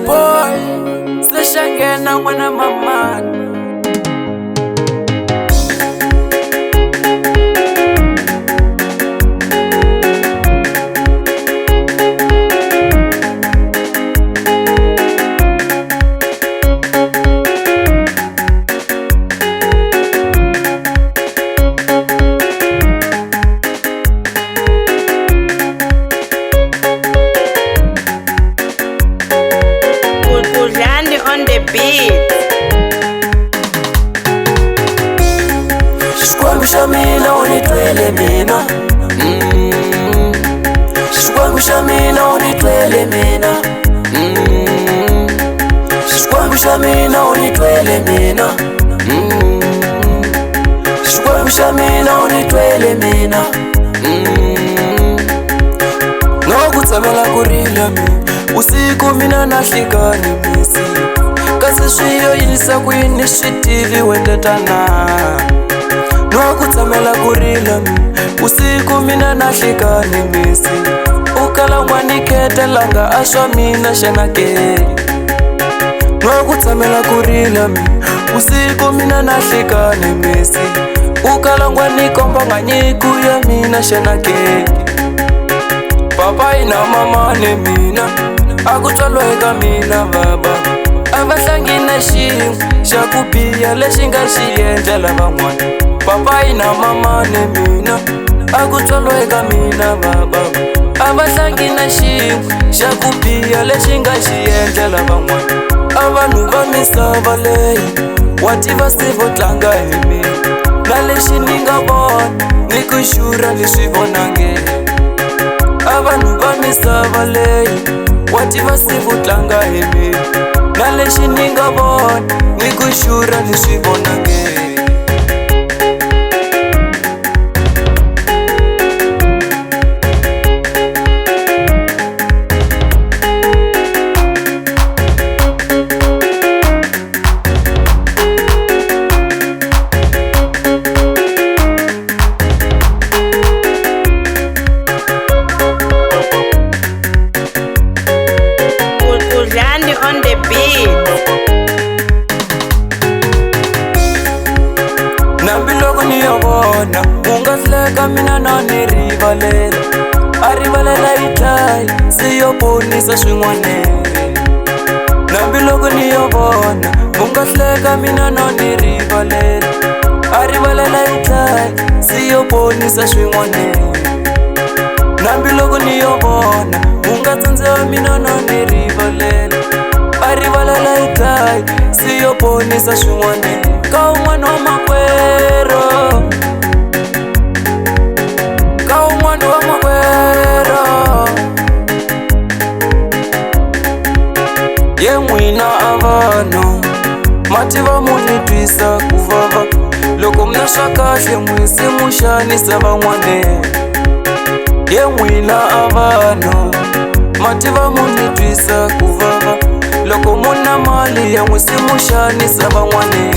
boy Slashangena mwana mamani. On the beat. Shikwangusha mina unitwele mina. Shikwangusha mina unitwele mina. Shikwangusha mina unitwele mina. Shikwangusha mina unitwele mina. Nokutsamela kurila mina usiku mina nahlikani misi kasi swiyo yinisa kuyini switivi wendetana. Nokutsamela kurila mina usiku mina nahlikani misi ukala n'wanikhetelanga aswa mina xanake. Nokutsamela kurila mina usiku mina nahlikani misi ukala n'wanikombanga nyiku ya mina xanake. Papa ina mama ne mina akutswalwa eka mina baba avahlangi na xin'we xa ku biha lexi nga xi endlela van'wana. Papa ina mama ne mina akutswalwa eka mina baba avahlangi na xin'we xa ku biha lexi nga xi endlela van'wana. A vanhu va misava leyi wa tiva se vo tlanga hi mina na lexi ni nga vona ni ku xurha ni swi vonange. A vanhu va misava leyi wa tiva se vo tlanga hi mina na lexi ni nga vona ni ku xurha ni swi vonange. On the beat. Nambiloko niyovona ungahleka mina na ni rivalela a rivalela yi dlayi siyo ponisa swin'wanene. Nambiloko niyovona ungahleka mina na ni rivalela a rivalela yi dlayi siyo ponisa swin'wanene. Nambiloko niyovona ungatsandziwa mina na ni rivalela a rivalela yi dlayi siyo ponisa swin'wanene. Ka un'wana wa makwerhu, ka un'wana wa makwerhu ye n'wina a vanhu mativa mu ni twisa ku vava loko mina swa kahle mwisi mu xanisa van'wane. Ye n'wina a vanhu mativa mu ni twisa ku vava loko muna mali ya mwisi mu xanisa van'wane.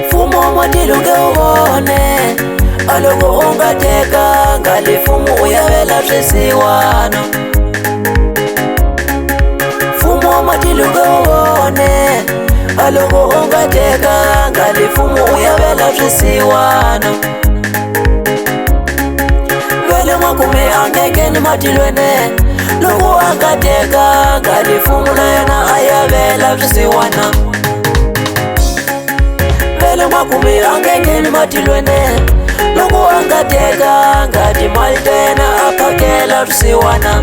Mfumo matiluke uvone a loko u nga tekanga le mfumo u yavela swisiwana. Mfumo matiluke uvone a loko u nga tekanga le mfumo u yavela swisiwana. Vele n'wakume a ngekeni matilwene loko a nga tekanga le mfumo na yena a yavela swisiwana. Vele n'wakume a ngekeni matilwene loko a nga tekanga timali ta yena a phakela swisiwana.